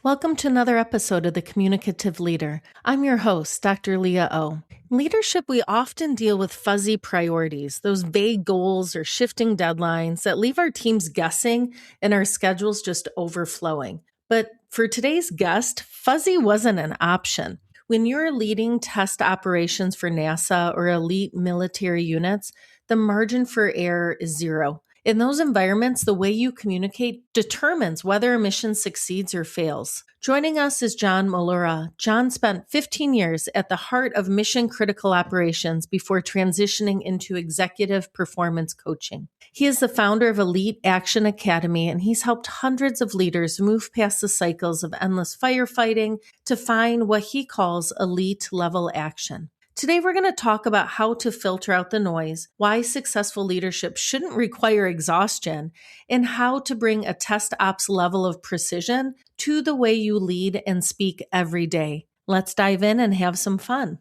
Welcome to another episode of The Communicative Leader. I'm your host, Dr. Leah O. In leadership, we often deal with fuzzy priorities, those vague goals or shifting deadlines that leave our teams guessing and our schedules just overflowing. But for today's guest, fuzzy wasn't an option. When you're leading test operations for NASA or elite military units, the margin for error is zero. In those environments, the way you communicate determines whether a mission succeeds or fails. Joining us is John Mollura. John spent 15 years at the heart of mission-critical operations before transitioning into executive performance coaching. He is the founder of Elite Action Academy, and he's helped hundreds of leaders move past the cycles of endless firefighting to find what he calls elite-level action. Today, we're going to talk about how to filter out the noise, why successful leadership shouldn't require exhaustion, and how to bring a test ops level of precision to the way you lead and speak every day. Let's dive in and have some fun.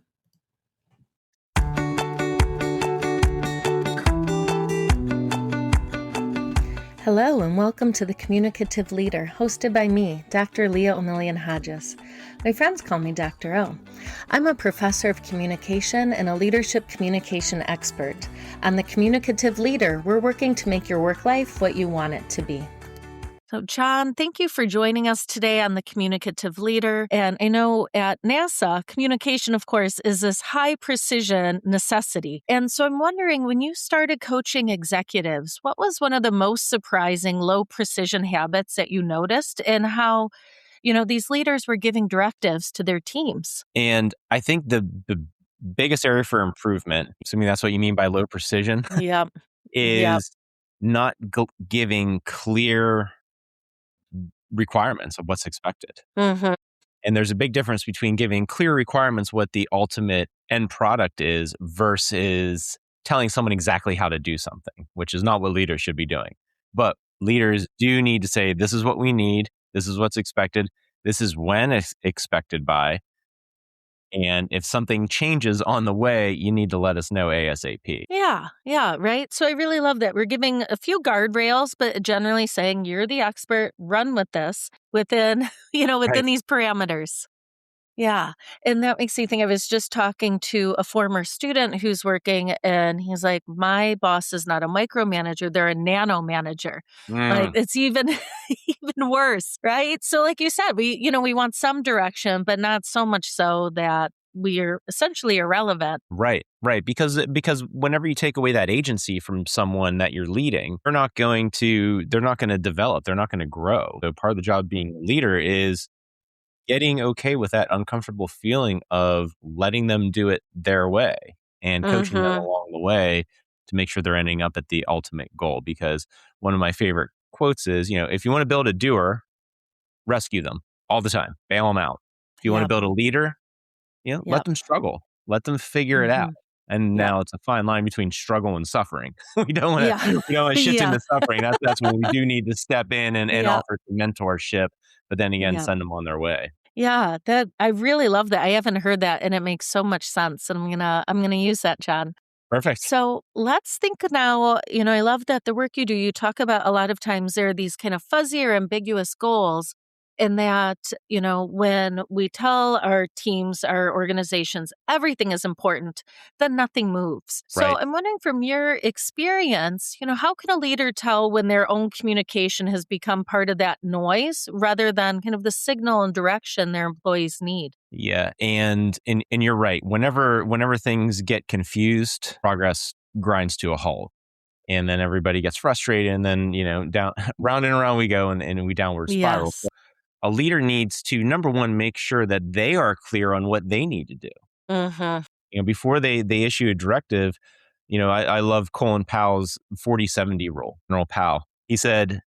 Hello, and welcome to The Communicative Leader, hosted by me, Dr. Leah O'Million-Hodges. My friends call me Dr. O. I'm a professor of communication and a leadership communication expert. On The Communicative Leader, we're working to make your work life what you want it to be. So, John, thank you for joining us today on The Communicative Leader. And I know at NASA, communication, of course, is this high precision necessity. And so I'm wondering, when you started coaching executives, what was one of the most surprising low precision habits that you noticed, and how, these leaders were giving directives to their teams? And I think the biggest area for improvement, assuming that's what you mean by low precision, Yep. is not giving clear requirements of what's expected. Mm-hmm. And there's a big difference between giving clear requirements what the ultimate end product is versus telling someone exactly how to do something, which is not what leaders should be doing. But leaders do need to say, this is what we need, this is what's expected, this is when it's expected by. And if something changes on the way, you need to let us know ASAP. Yeah, right. So I really love that. We're giving a few guardrails, but generally saying you're the expert, run with this within Right. these parameters. Yeah. And that makes me think, I was just talking to a former student who's working, and he's like, my boss is not a micromanager, they're a nano manager. Like, it's even even worse, right? So like you said, we want some direction, but not so much so that we're essentially irrelevant. Right. Because whenever you take away that agency from someone that you're leading, they're not going to develop, they're not going to grow. So part of the job of being a leader is getting okay with that uncomfortable feeling of letting them do it their way and coaching them along the way to make sure they're ending up at the ultimate goal. Because one of my favorite quotes is, if you want to build a doer, rescue them all the time, bail them out. If you want to build a leader, let them struggle, let them figure it out. And now it's a fine line between struggle and suffering. We don't want to shift into suffering. That's when we do need to step in and offer some mentorship, but then again, send them on their way. Yeah, that I really love that. I haven't heard that, and it makes so much sense. And I'm gonna use that, John. Perfect. So let's think now. I love that the work you do. You talk about a lot of times there are these kind of fuzzy or ambiguous goals, and that when we tell our teams, our organizations, everything is important, then nothing moves. So Right. I'm wondering, from your experience, how can a leader tell when their own communication has become part of that noise rather than kind of the signal and direction their employees need? Yeah, and you're right. Whenever things get confused, progress grinds to a halt, and then everybody gets frustrated, and then down round and around we go, and we downward spiral. Yes. A leader needs to, number one, make sure that they are clear on what they need to do. Before they issue a directive. I love Colin Powell's 40-70 rule. General Powell, he said,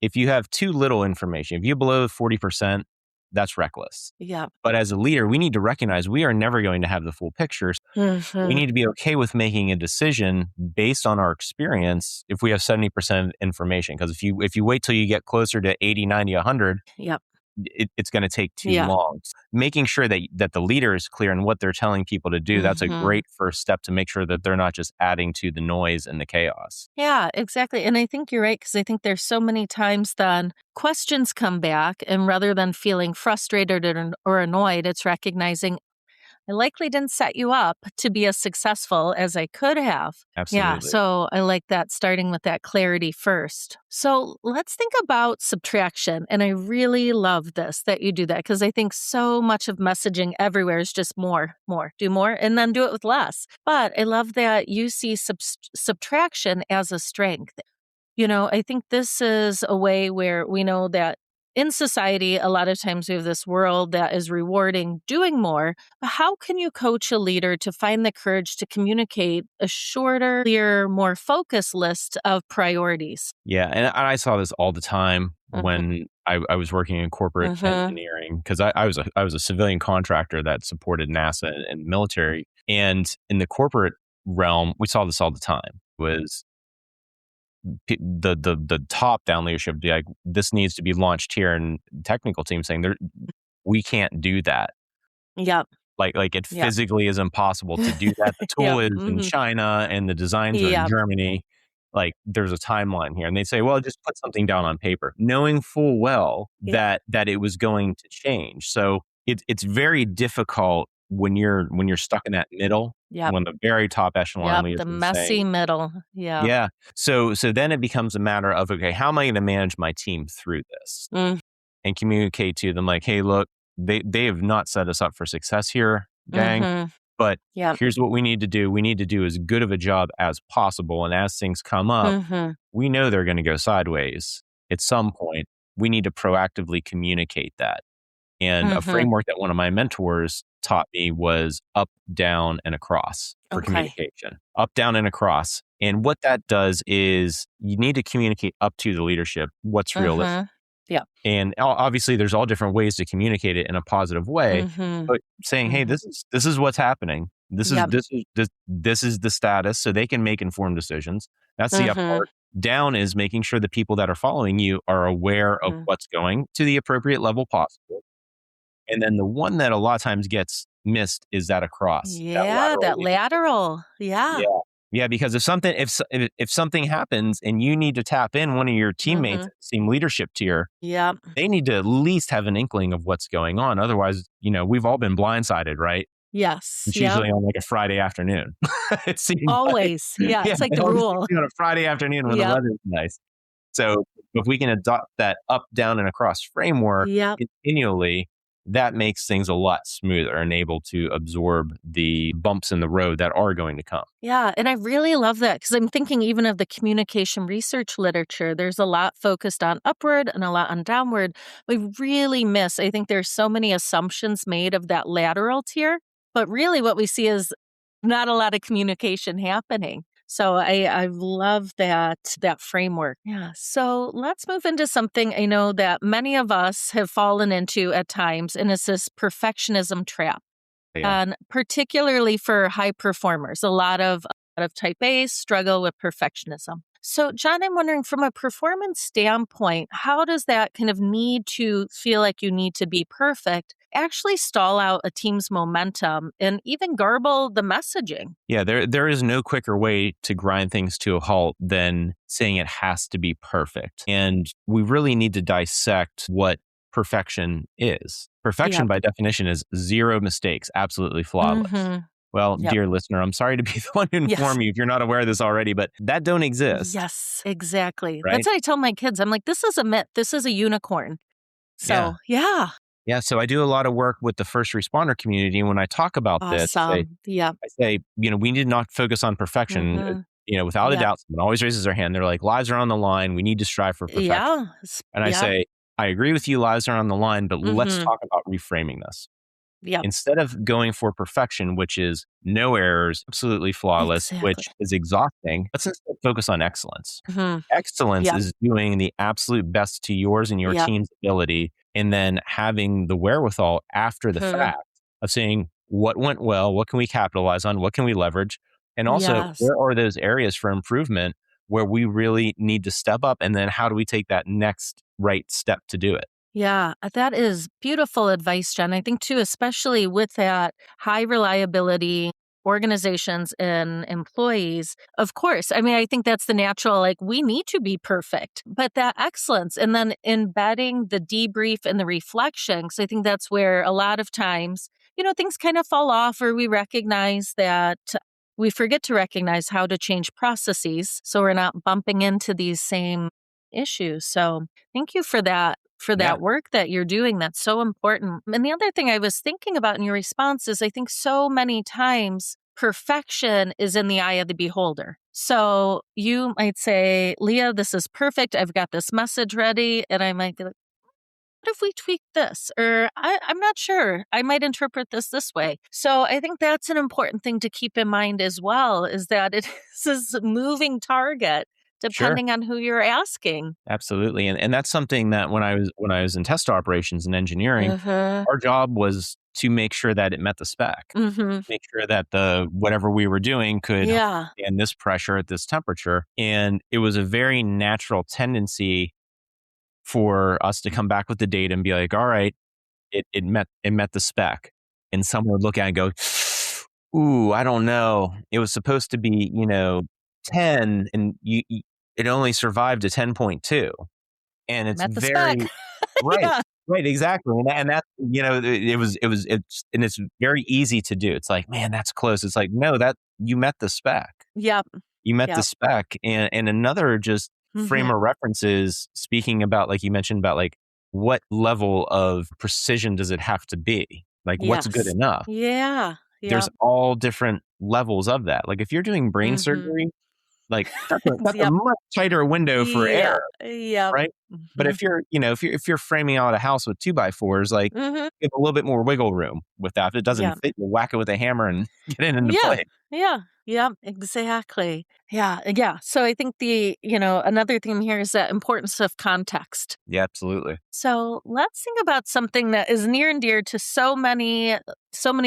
if you have too little information, if you below 40%, that's reckless. Yeah. But as a leader, we need to recognize we are never going to have the full picture. We need to be okay with making a decision based on our experience if we have 70% information. Because if you wait till you get closer to 80, 90, 100, it's going to take too Yeah. long. Making sure that the leader is clear on what they're telling people to do, that's a Mhm. great first step to make sure that they're not just adding to the noise and the chaos. Yeah, exactly. And I think you're right because I think there's so many times then questions come back, and rather than feeling frustrated or annoyed, it's recognizing I likely didn't set you up to be as successful as I could have. Yeah, Absolutely. so I like that starting with that clarity first. So let's think about subtraction. And I really love this that you do that because I think so much of messaging everywhere is just more, more, do more, and then do it with less. But I love that you see subtraction as a strength. I think this is a way where we know that in society, a lot of times we have this world that is rewarding doing more. But how can you coach a leader to find the courage to communicate a shorter, clearer, more focused list of priorities? Yeah, and I saw this all the time Hmm. when I was working in corporate Hmm. engineering because I was a civilian contractor that supported NASA and military, and in the corporate realm, we saw this all the time. Was the top down leadership be like, this needs to be launched here, and technical team saying there we can't do that. Yep. Like it Yep. physically is impossible to do that. The tool Yep. is in Hmm. China and the designs are in Yep. Germany. Like there's a timeline here. And they say, well, just put something down on paper, knowing full well Yep. that it was going to change. So it's very difficult when you're stuck in that middle, Yep. when the very top echelon Yep. The leadership is messy saying, middle. Yeah. yeah. So then it becomes a matter of, okay, how am I going to manage my team through this? Mm-hmm. And communicate to them like, hey, look, they have not set us up for success here, gang. But Yep. here's what we need to do. We need to do as good of a job as possible. And as things come up, Hmm. we know they're going to go sideways at some point. We need to proactively communicate that. And a Hmm. framework that one of my mentors taught me was up, down, and across for Okay. communication. Up, down, and across. And what that does is you need to communicate up to the leadership what's realistic. Hmm. Yep. And obviously, there's all different ways to communicate it in a positive way. Hmm. But saying, "Hey, Hmm. this is what's happening. Yep. This is the status," so they can make informed decisions. That's the up Hmm. part. Down is making sure the people that are following you are aware of what's going to the appropriate level possible. And then the one that a lot of times gets missed is that across, that Yeah, lateral that leadership. lateral. Yeah. Yeah. Yeah, because if something happens and you need to tap in one of your teammates Mhm. at the same leadership tier, Yep. they need to at least have an inkling of what's going on. Otherwise, we've all been blindsided, right? Yes. It's Yep. usually on like a Friday afternoon. It seems like, Always. Yeah, yeah, it's like it the always seems rule. to be on a Friday afternoon when the Yep. weather's nice. So if we can adopt that up, down, and across framework Yep. continually, that makes things a lot smoother and able to absorb the bumps in the road that are going to come. Yeah, and I really love that because I'm thinking even of the communication research literature. There's a lot focused on upward and a lot on downward. We really miss, I think there's so many assumptions made of that lateral tier, but really what we see is not a lot of communication happening. So I love that framework. Yeah. So let's move into something I know that many of us have fallen into at times, and it's this perfectionism trap. Yeah. And particularly for high performers, a lot of type A's struggle with perfectionism. So, John, I'm wondering from a performance standpoint, how does that kind of need to feel like you need to be perfect actually stall out a team's momentum and even garble the messaging? Yeah, there is no quicker way to grind things to a halt than saying it has to be perfect. And we really need to dissect what perfection is. Perfection, Yep. by definition, is zero mistakes, absolutely flawless. Mm-hmm. Well, Yep. dear listener, I'm sorry to be the one to Yes. inform you if you're not aware of this already, but that don't exist, Yes, exactly. right? That's what I tell my kids. I'm like, this is a myth. This is a unicorn. Yeah. So, yeah. Yeah. So I do a lot of work with the first responder community. And when I talk about this, Awesome. Yep. I say, we need not focus on perfection. Mm-hmm. Without a Yep. doubt, someone always raises their hand. They're like, lives are on the line. We need to strive for perfection. Yeah. And I Yep. say, I agree with you, lives are on the line, but let's Mhm. talk about reframing this. Yep. Instead of going for perfection, which is no errors, absolutely flawless, Exactly. which is exhausting, let's instead focus on excellence. Mhm. Excellence Yep. is doing the absolute best to yours and your Yep. team's ability, and then having the wherewithal after the Mhm. fact of saying what went well, what can we capitalize on, what can we leverage, and also Yes. where are those areas for improvement where we really need to step up, and then how do we take that next right step to do it? Yeah, that is beautiful advice, Jen. I think too, especially with that high reliability organizations and employees, of course. I mean, I think that's the natural, like, we need to be perfect, but that excellence and then embedding the debrief and the reflection. So I think that's where a lot of times, things kind of fall off, or we recognize that we forget to recognize how to change processes. So we're not bumping into these same issues. So thank you for Yeah, that work that you're doing. That's so important. And the other thing I was thinking about in your response is I think so many times perfection is in the eye of the beholder. So you might say, Leah, this is perfect. I've got this message ready. And I might be like, what if we tweak this? Or I'm not sure. I might interpret this way. So I think that's an important thing to keep in mind as well, is that it is a moving target sure. depending on who you're asking. Absolutely. And that's something that when I was in test operations and engineering, Uh-huh. our job was to make sure that it met the spec. Mm-hmm. Make sure that the whatever we were doing could Yeah. stand this pressure at this temperature. And it was a very natural tendency for us to come back with the data and be like, all right, it met the spec. And someone would look at it and go, ooh, I don't know. It was supposed to be, 10 and it only survived a 10.2. And it's Met the spec. very right. Yeah. Right, exactly. And that, it's very easy to do. It's like, man, that's close. It's like, no, that you met the spec. Yep. You met the Yep. spec. And another just frame Mhm. of reference is speaking about, like you mentioned, about like what level of precision does it have to be? Like what's good Yes. enough? Yeah. There's Yep. all different levels of that. Like if you're doing brain Mhm. surgery, like that's a Yep. much tighter window for Yeah. error, Yep. right? But Mhm. if you're framing out a house with 2 by 4s, like, Mhm. you have a little bit more wiggle room with that. If it doesn't Yeah. fit, you whack it with a hammer and get it into Yeah. place. Yeah. Yeah. Exactly. Yeah. Yeah. So I think another theme here is that importance of context. Yeah, absolutely. So let's think about something that is near and dear to so many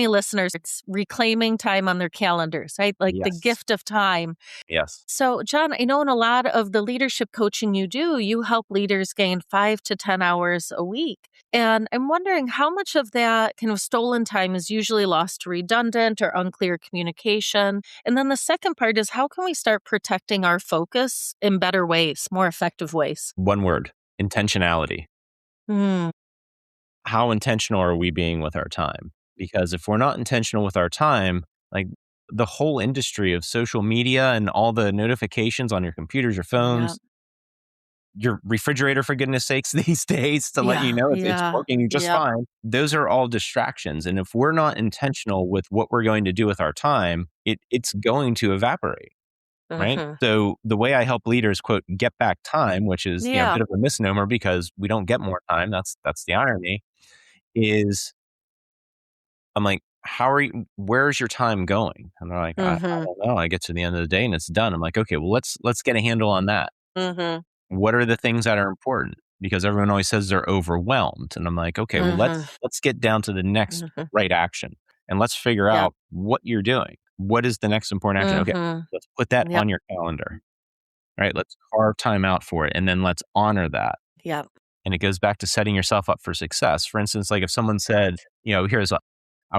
listeners. It's reclaiming time on their calendars, right? Like the Yes. gift of time. Yes. So, John, I know in a lot of the leadership coaching you do, you help leaders gain 5 to 10 hours a week. And I'm wondering how much of that kind of stolen time is usually lost to redundant or unclear communication. And then the second part is how can we start protecting our focus in better ways, more effective ways? One word, intentionality. Mm, How intentional are we being with our time? Because if we're not intentional with our time, like the whole industry of social media and all the notifications on your computers, your yeah. phones, your refrigerator, for goodness sakes, these days to let you Yeah. know it's Yeah. working just Yep. fine. Those are all distractions. And if we're not intentional with what we're going to do with our time, it's going to evaporate. Right. Hmm. So the way I help leaders, quote, get back time, which is, a Yeah. bit of a misnomer because we don't get more time. That's the irony is I'm like, where's your time going? And they're like, I Hmm. don't know. I get to the end of the day and it's done. I'm like, okay, well, let's get a handle on that. Hmm. What are the things that are important? Because everyone always says they're overwhelmed. And I'm like, okay, well, Hmm. let's get down to the next Hmm. right action and let's figure Yep. out what you're doing. What is the next important action? Okay, Hmm. let's put that Yep. on your calendar. Right. Let's carve time out for it. And then let's honor that. Yep. And it goes back to setting yourself up for success. For instance, like if someone said, I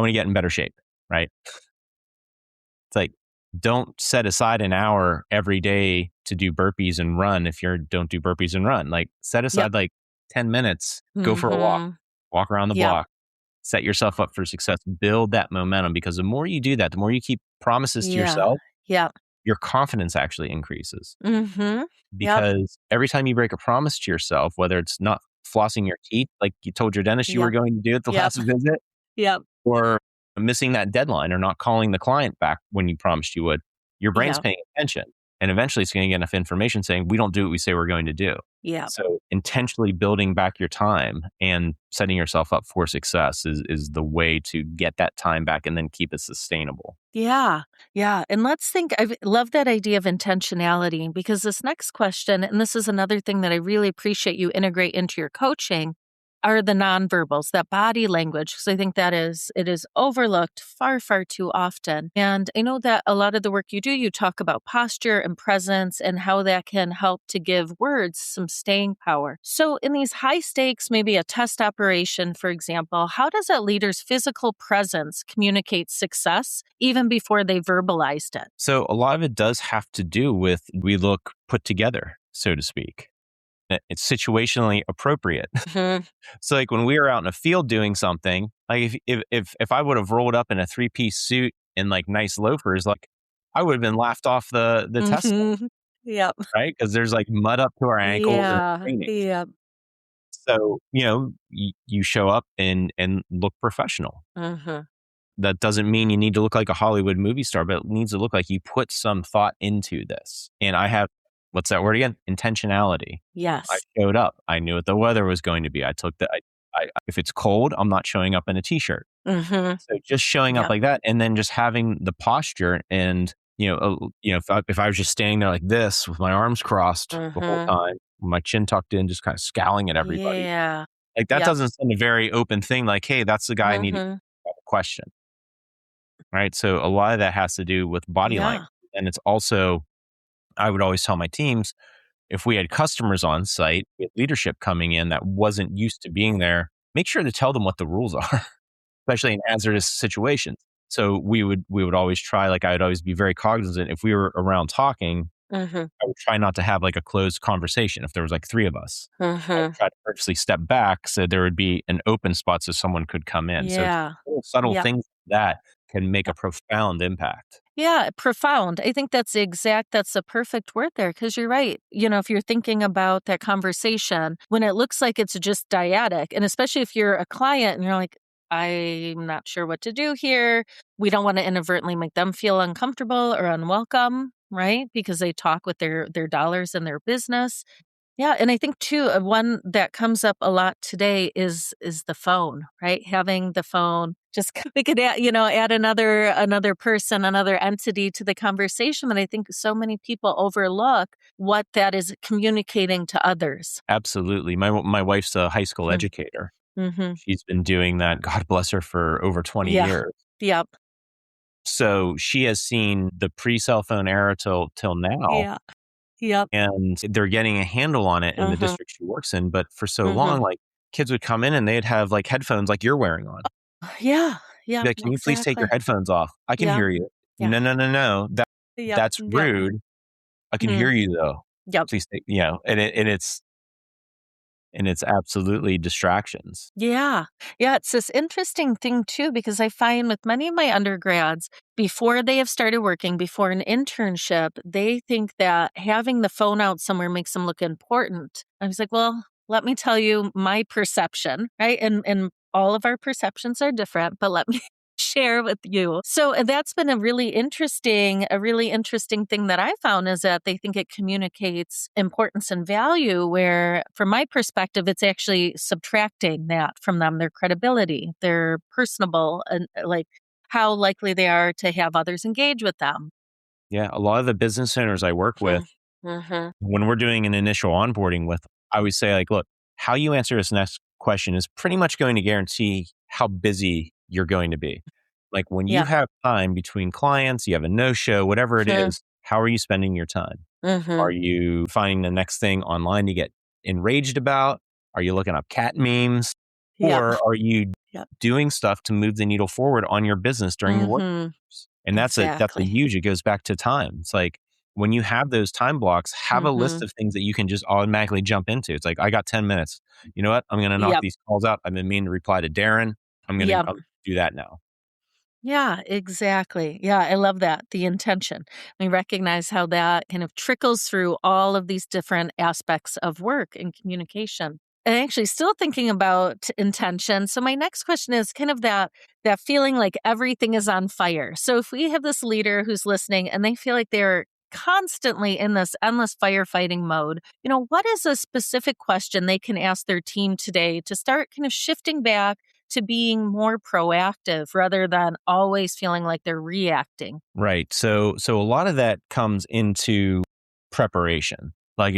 want to get in better shape, right? It's like, don't set aside an hour every day to do burpees and run if you don't do burpees and run. Like set Yep. aside like 10 minutes, go for a walk, Hmm. walk around the Yep. block, set yourself up for success, build that momentum because the more you do that, the more you keep promises to Yeah. yourself, Yep. your confidence actually increases. Hmm. Yep. Because every time you break a promise to yourself, whether it's not flossing your teeth like you told your dentist you were Yep. going to do at the Yep. last visit, Yep. or missing that deadline or not calling the client back when you promised you would, your brain's Yep. paying attention. And eventually it's going to get enough information saying, we don't do what we say we're going to do. Yep. So intentionally building back your time and setting yourself up for success is the way to get that time back and then keep it sustainable. Yeah. Yeah. And let's think, I love that idea of intentionality because this next question, and this is another thing that I really appreciate you integrate into your coaching. are the nonverbals, that body language, because I think it is overlooked far, far too often. And I know that a lot of the work you do, you talk about posture and presence and how that can help to give words some staying power. So in these high stakes, maybe a test operation, for example, how does a leader's physical presence communicate success even before they verbalized it? So a lot of it does have to do with we look put together, so to speak. It's situationally appropriate. Mhm. So like when we were out in a field doing something, like if I would have rolled up in a 3-piece suit and like nice loafers, like I would have been laughed off the test, Mhm. Yep. right? Because there's like mud up to our ankles and it's Yeah. raining. Yep. So, you show up and look professional. Mhm. That doesn't mean you need to look like a Hollywood movie star, but it needs to look like you put some thought into this. And I have, what's that word again? Intentionality. I Yes. showed up. I knew what the weather was going to be. I took the, if it's cold, I'm not showing up in a t-shirt. Mhm. So just showing up Yep. like that, and then just having the posture, and if I was just standing there like this with my arms crossed the whole Mhm. time, my chin tucked in, just kind of scowling at everybody, Yeah. like that Yep. doesn't send a very open thing. Like, hey, that's the guy I need to Mhm. have a question, right? So a lot of that has to do with body language, Yeah. and it's also, I would always tell my teams, if we had customers on site with leadership coming in that wasn't used to being there, make sure to tell them what the rules are, especially in hazardous situations. So we would always try, like I would always be very cognizant if we were around talking, Mhm. I would try not to have like a closed conversation. If there was like 3 of us, I would Mhm. try to purposely step back so there would be an open spot so someone could come in. So just Yeah. little subtle Yep. things like that can make a profound impact. Yeah, profound. I think that's the perfect word there because you're right. If you're thinking about that conversation, when it looks like it's just dyadic, and especially if you're a client and you're like, I'm not sure what to do here, we don't want to inadvertently make them feel uncomfortable or unwelcome, right? Because they talk with their dollars and their business. Yeah, and I think too, one that comes up a lot today is the phone, right? Having the phone, just we could add another person, another entity to the conversation that I think so many people overlook what that is communicating to others. Absolutely. My wife's a high school Hmm. educator. Mm-hmm. She's been doing that, God bless her, for over 20 Yeah. years. Yep. So she has seen the pre-cell phone era till now, Yeah. Yep. and they're getting a handle on it in the Mm-hmm. district she works in. But for so Mm-hmm. long, like kids would come in and they'd have like headphones like you're wearing on. Yeah. Yep. Be like, can you please take your Exactly. headphones off? I can Yeah. hear you. Yeah. No, no, no, no. Yep. That's Yep. rude. I can Mhm. hear you though. Yep. Please take, and it's absolutely distractions. Yeah. Yeah. It's this interesting thing too, because I find with many of my undergrads, before they have started working, before an internship, they think that having the phone out somewhere makes them look important. I was like, well, let me tell you my perception, right? And all of our perceptions are different, but let me share with you. So that's been a really interesting thing that I found is that they think it communicates importance and value, where from my perspective, it's actually subtracting that from them, their credibility, their personable, and like how likely they are to have others engage with them. Yeah, a lot of the business owners I work with, Mm-hmm. when we're doing an initial onboarding with, I always say, like, look, how you answer this next question is pretty much going to guarantee how busy you're going to be. Like when you Yeah. have time between clients, you have a no show, whatever it is, how are you spending your time? Mm-hmm. Are you finding the next thing online to get enraged about? Are you looking up cat memes? Yep. Or are you Yep. doing stuff to move the needle forward on your business during your work Mm-hmm. hours? And that's a Exactly. huge, it goes back to time. It's like when you have those time blocks, have a Mm-hmm. list of things that you can just automatically jump into. It's like, I got 10 minutes. You know what? I'm going to knock Yep. these calls out. I've been meaning to reply to Darren. Yep. I'll do that now. Yeah, exactly. Yeah, I love that. The intention. We recognize how that kind of trickles through all of these different aspects of work and communication. And actually still thinking about intention. So my next question is kind of that feeling like everything is on fire. So if we have this leader who's listening and they feel like they're constantly in this endless firefighting mode, what is a specific question they can ask their team today to start kind of shifting back to being more proactive rather than always feeling like they're reacting? Right. So a lot of that comes into preparation. Like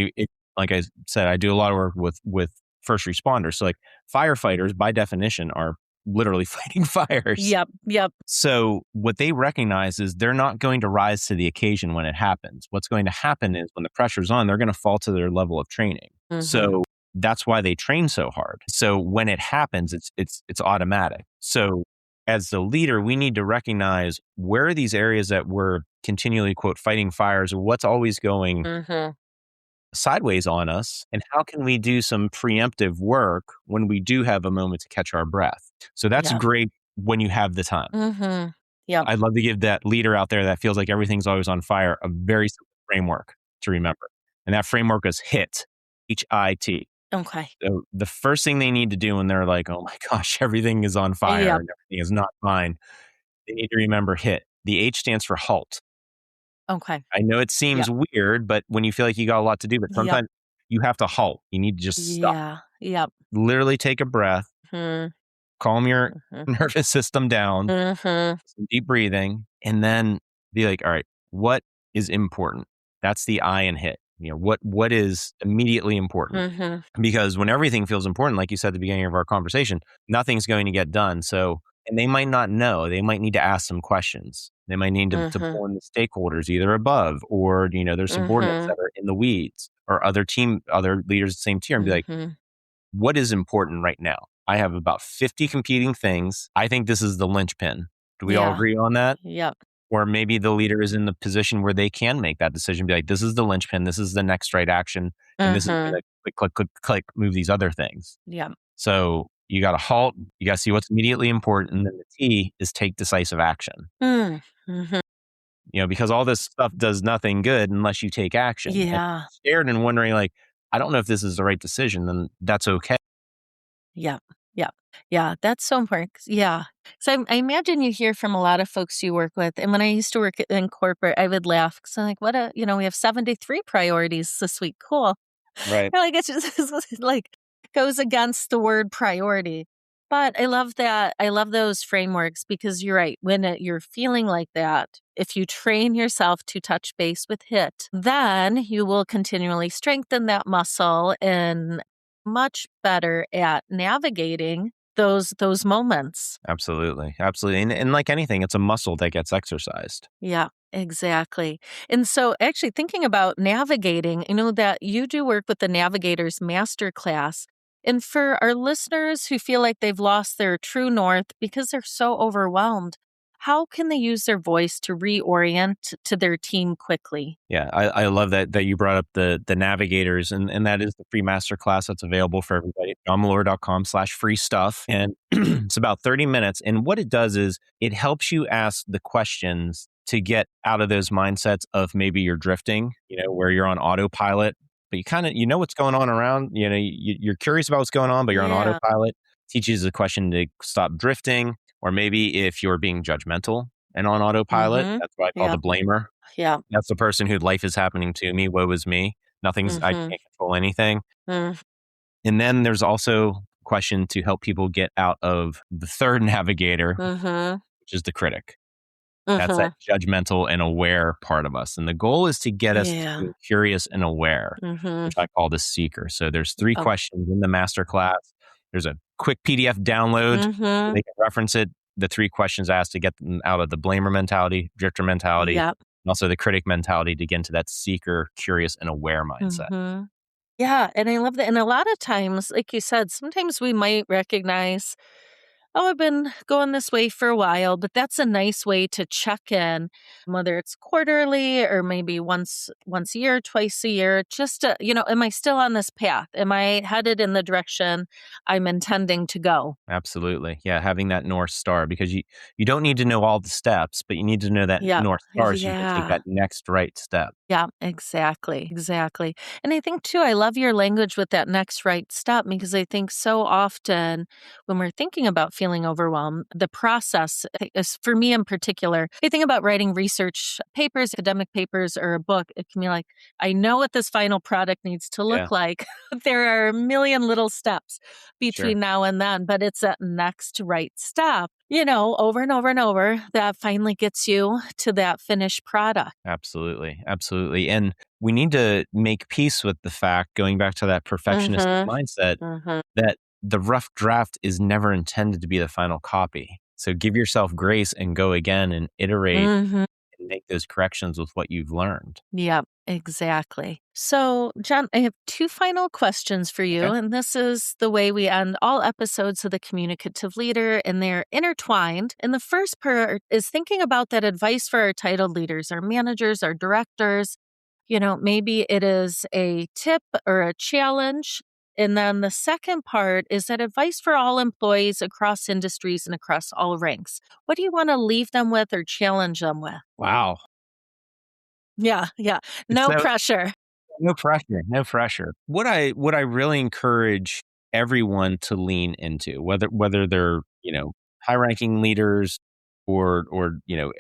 like I said, I do a lot of work with first responders. So like firefighters by definition are literally fighting fires. Yep. So what they recognize is they're not going to rise to the occasion when it happens. What's going to happen is when the pressure's on, they're going to fall to their level of training. So that's why they train so hard. So when it happens, it's automatic. So as the leader, we need to recognize where are these areas that we're continually, quote, fighting fires, or what's always going sideways on us, and how can we do some preemptive work when we do have a moment to catch our breath. So that's great when you have the time. Yep. I'd love to give that leader out there that feels like everything's always on fire a very simple framework to remember. And that framework is HIT, HIT. Okay. So the first thing they need to do when they're like, oh my gosh, everything is on fire and everything is not fine, they need to remember HIT. The H stands for halt. Okay. I know it seems weird, but when you feel like you got a lot to do, but sometimes you have to halt. You need to just stop. Literally take a breath, calm your nervous system down, some deep breathing, and then be like, all right, what is important? That's the I in HIT. What is immediately important? Because when everything feels important, like you said at the beginning of our conversation, nothing's going to get done. So, and they might not know. They might need to ask some questions. They might need to pull in the stakeholders either above or, their subordinates that are in the weeds or other leaders of the same tier and be like, what is important right now? I have about 50 competing things. I think this is the linchpin. Do we all agree on that? Yep. Or maybe the leader is in the position where they can make that decision, be like, this is the linchpin, this is the next right action, and this is going to click, move these other things. Yeah. So you got to halt, you got to see what's immediately important, and then the T is take decisive action. Because all this stuff does nothing good unless you take action. Yeah. And if you're scared and wondering like, I don't know if this is the right decision, then that's okay. Yeah, that's so important. So I imagine you hear from a lot of folks you work with. And when I used to work in corporate, I would laugh because I'm like, we have 73 priorities this week. Cool. Right. Like it's just like goes against the word priority. But I love that. I love those frameworks because you're right. When you're feeling like that, if you train yourself to touch base with HIT, then you will continually strengthen that muscle and much better at navigating those moments. Absolutely. And like anything, it's a muscle that gets exercised. Yeah, exactly. And so actually thinking about navigating, that you do work with the Navigators Masterclass. And for our listeners who feel like they've lost their true north because they're so overwhelmed, how can they use their voice to reorient to their team quickly? Yeah, I love that you brought up the navigators, and that is the free masterclass that's available for everybody. Mollura.com/free stuff. And it's about 30 minutes. And what it does is it helps you ask the questions to get out of those mindsets of maybe you're drifting, where you're on autopilot, but you kind of, what's going on around, you're curious about what's going on, but you're on autopilot. Teaches the question to stop drifting. Or maybe if you're being judgmental and on autopilot, that's what I call the blamer. Yeah. That's the person who life is happening to me. Woe is me. I can't control anything. And then there's also a question to help people get out of the third navigator, which is the critic. That's that judgmental and aware part of us. And the goal is to get us to be curious and aware, which I call the seeker. So there's 3 questions in the masterclass. There's a quick PDF download. So they can reference it. The 3 questions asked to get them out of the blamer mentality, drifter mentality, and also the critic mentality to get into that seeker, curious, and aware mindset. Yeah, and I love that. And a lot of times, like you said, sometimes we might recognize, I've been going this way for a while, but that's a nice way to check in, whether it's quarterly or maybe once a year, twice a year, just to, am I still on this path? Am I headed in the direction I'm intending to go? Absolutely. Yeah, having that North Star, because you don't need to know all the steps, but you need to know that North Star so you can take that next right step. Yeah, exactly. And I think too, I love your language with that next right step because I think so often when we're thinking about feeling feeling overwhelmed, the process is, for me in particular, I think about writing research papers, academic papers, or a book. It can be like, I know what this final product needs to Yeah, look like. There are a million little steps sure. between now and then, but it's that next right step, over and over and over that finally gets you to that finished product. Absolutely. Absolutely. And we need to make peace with the fact, going back to that perfectionist Mm-hmm. mindset, Mm-hmm. that the rough draft is never intended to be the final copy. So give yourself grace and go again and iterate Mm-hmm. and make those corrections with what you've learned. Yep, exactly. So, John, I have two final questions for you. Okay. And this is the way we end all episodes of The Communicative Leader, and they're intertwined. And the first part is thinking about that advice for our titled leaders, our managers, our directors. Maybe it is a tip or a challenge. And then the second part is that advice for all employees across industries and across all ranks. What do you want to leave them with or challenge them with? Wow. Yeah, yeah. No So pressure. no pressure, no pressure. What I really encourage everyone to lean into, whether they're, high ranking leaders or,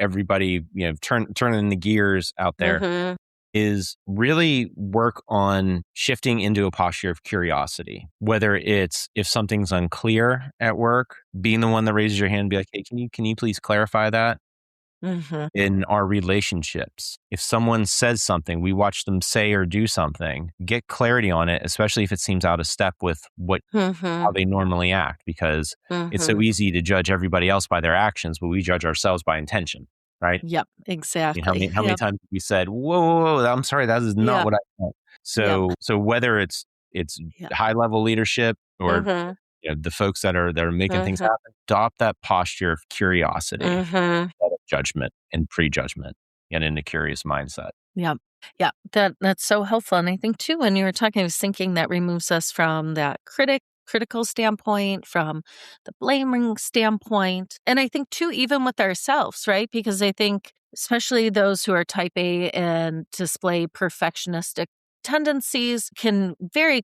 everybody, turning the gears out there, Mhm. is really work on shifting into a posture of curiosity. Whether it's if something's unclear at work, being the one that raises your hand and be like, hey, can you please clarify that? Mhm. In our relationships, if someone says something, we watch them say or do something, get clarity on it, especially if it seems out of step with how Mhm. they normally act, because it's so Mhm. easy to judge everybody else by their actions, but we judge ourselves by intention, right? Yep, How exactly. many Yep. times have we said, "Whoa, whoa, whoa, I'm sorry, that is not Yep. what I meant." Yep. So whether it's Yep. high level leadership or Mhm. the folks that are making things Mhm. happen, adopt that posture of curiosity Mhm. instead of judgment and prejudgment, and in a curious mindset. Yep. Yeah, that's so helpful. And I think too, when you were talking, I was thinking that removes us from that critical standpoint, from the blaming standpoint. And I think too, even with ourselves, right? Because I think especially those who are type A and display perfectionistic tendencies can very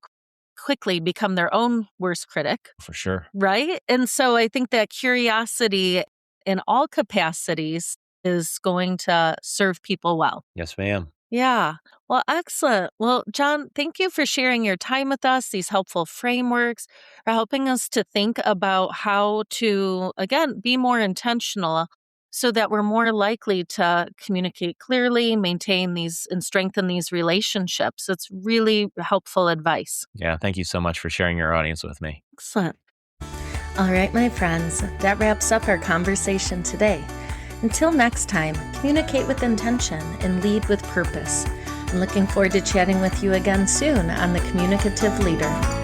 quickly become their own worst critic. For sure. Right? And so I think that curiosity in all capacities is going to serve people well. Yes, ma'am. Yeah. Well, excellent. Well, John, thank you for sharing your time with us. These helpful frameworks are helping us to think about how to, again, be more intentional so that we're more likely to communicate clearly, maintain these, and strengthen these relationships. It's really helpful advice. Yeah, thank you so much for sharing your audience with me. Excellent. All right, my friends, that wraps up our conversation today. Until next time, communicate with intention and lead with purpose. I'm looking forward to chatting with you again soon on The Communicative Leader.